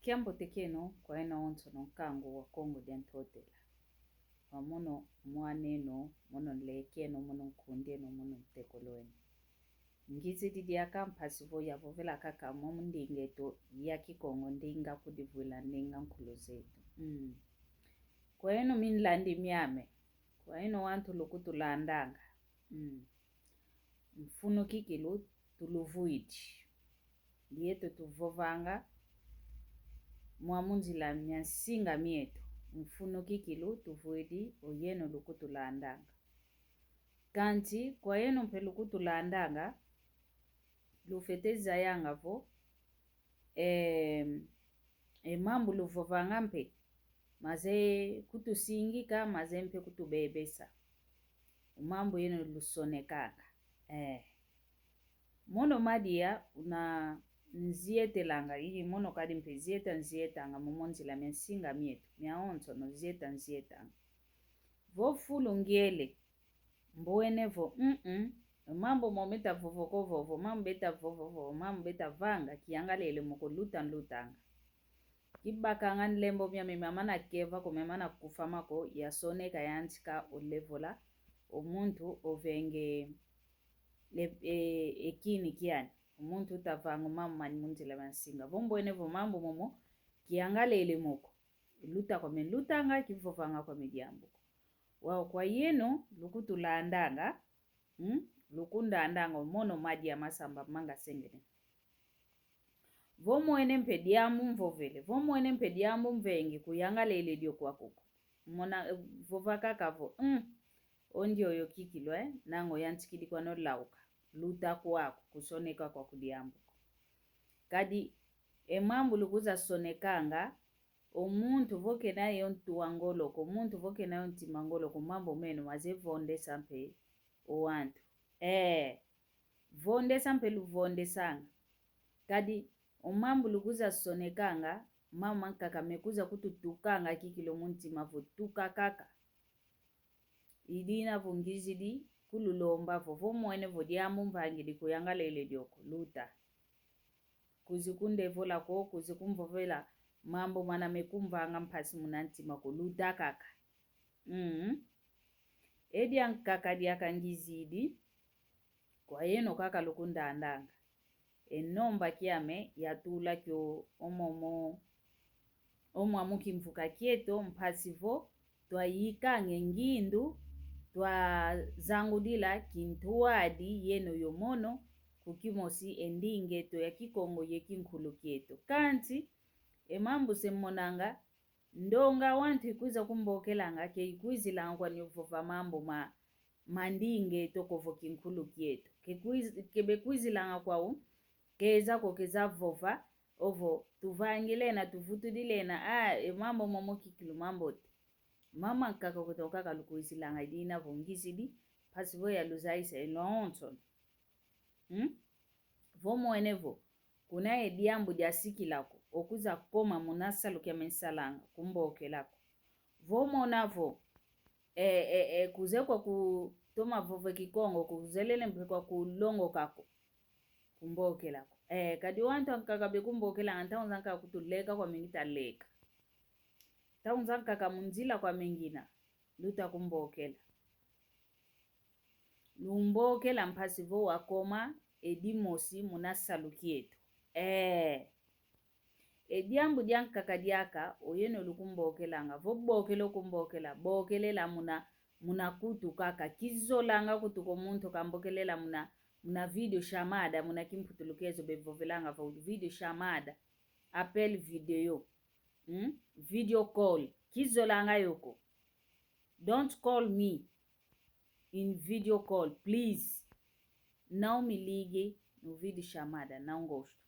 Kiambo tekeno kwa ena onto no kango wa Kongo diantotela. Wa mono mwaneno, mono lekeno, mono kundeno, mono tekoloeni. Ngizi diaka mpasivo ya vovela kaka momo ndingeto ya kikongo ndinga kudivula ndinga nkuluzetu. Kwa eno minlandi miame. Kwa eno wantu lukutu landanga. Mfuno kikilu tuluvuiti. Lieto tuvovanga. Mwamunzi la myansinga mieto. Mfuno kikilu tuvuidi oyeno lukutu landanga. Kanti kwa eno mpe lukutu landanga. Lufeteza yanga vo. Mambu luvovanga mpe. Maze kutu singika, maze mpe kutu bebesa. Mambu yeno lusonekanga. Mono madia una nziete langa. Hii mono kadi mpe nzieta anga mumonzi la mensinga mietu. Mia onto no nzieta. Vo fulu ngiele. Mboene vo. Mambo mometa vovoko vovo. Mambo beta vovo. Mambo beta vanga. Kiangalele moko lutanga. Kibaka ngani lembo miya memamana keva ko memana kufamako ya sone kayantika o levola o muntu ovenge ekini kiani umuntu tavango mama ni munzi la mansinga bombo enevo mambo momo kiangalele moko luta kwa lutanga kivovanga kwa mediambo wao kwa yeno lukutu landanga lukunda andanga mono madi ya masamba manga sengene Vomo ene mpediamu mvovele. Vomo ene mpediamu mvengi kuyangalele dio kwa kuku. Mona vovaka kavo. Ondio yo kikilo nango yantikidi kwa no lauka. Luta kwa kusoneka kwa kudiambu. Kadi emambu lukuza sonekanga. Omuntu voke na yontu wangolo. Omuntu voke na yonti mangolo. Kumambo menu maze vonde sampe owantu. Vonde sampe lu vonde sanga. Kadi omambu lukuza sonekanga, mama kaka mekuza kututukanga kikilo munti mavutuka kaka. Idina vungizidi kululomba vovo mwene vodiamu mvangili kuyangalele dioko, luta. Kuzikunde vola ko, kuzikumvovela mambo mana mekumvanga mpasi munanti mako, luta kaka. Edi ang kaka diaka ngizidi, kwa yeno kaka lukunda andanga. Enomba kiame ya tula kyo omo kimfuka kieto mpasivo twa yika ngengindu twa zangudila kintuadi yeno yomono kukimosi endinge to ya kikongo yekinkulu kieto kanti emambu semonanga ndonga wantu ikuiza kumbokelanga ke ikuizilanga kwa nyuvova mambo mandinge to kovo kinkulu kieto kebe kuizilanga kwa keza kokeza vova ovo tuvangile na tuvutu dilena mambo momo kikilu mambo mama kaka kutoka kalukuisilanga dina vongizidi pasivo ya luzaisa elonson vomo enevo kuna ediambu diasiki lako okuza koma munasa lukia mensalanga kumboke lako vomo navo kuze kwa kutoma vove kikongo kuzelele mpe kwa kulongo kako kumboke lako kadi wantu ankakabe kumboke la anta kaka kutuleka kwa mingita leka taunza kaka munzila kwa mingina luta kumbokela lumbokela mpasivo wakoma edimosi munasalukieto ediambu diankaka diaka oyeno lukumbokelanga vobokelo kumbokela bokelela munakutu kaka kizolanga kutuko muntu kambokelela muna video chamada muna kimputulukezo bevovelanga va video chamada appel video video call kizolanga yoko don't call me in video call please now me ligue no video chamada não gosto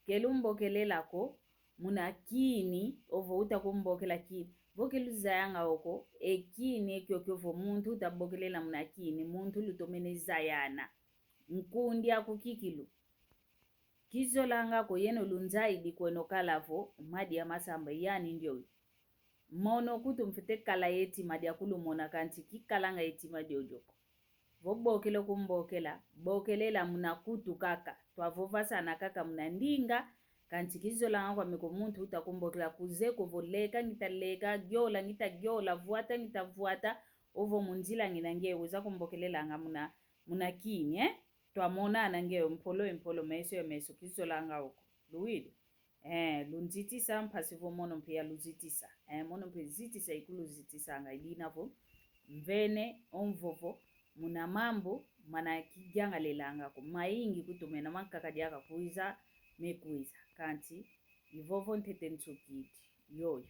kelumbokelela ko muna kini ovo utakumbokela kini vokelu zayanga oko ekini ekyo vo muntu utabokelela muna kini muntu lutomene zayana nkundi akukikilu kizolanga ko yeno lunzaidi kweno kalavo madi ya masamba yani ndio mono kutu mfite kala yeti madi akulu mona kanti kikalanga yeti madi ojoko vobokele kumbokela bokelela muna kutu kaka twavova sana kaka muna ndinga kanti kizolanga kwami komuntu utakumbukela kuze kuvoleka ngitaleka gyola ngitagyola vuata ngitavuata ovo munzila ngina ngewe zakumbokelelanga muna kini twamonana ngewe mpholo meso ya meso kizolanga uko luwile lunzitisa mphasivo mono mpia luzitisa mono mpia zitisa ikuluzitisa nga idinavo mvene omvovo muna mambo mana kijanga lelanga ko maingi kutumena makakadiaka kuiza mekuiza kanti ivovo ntete ntsukiti yoyo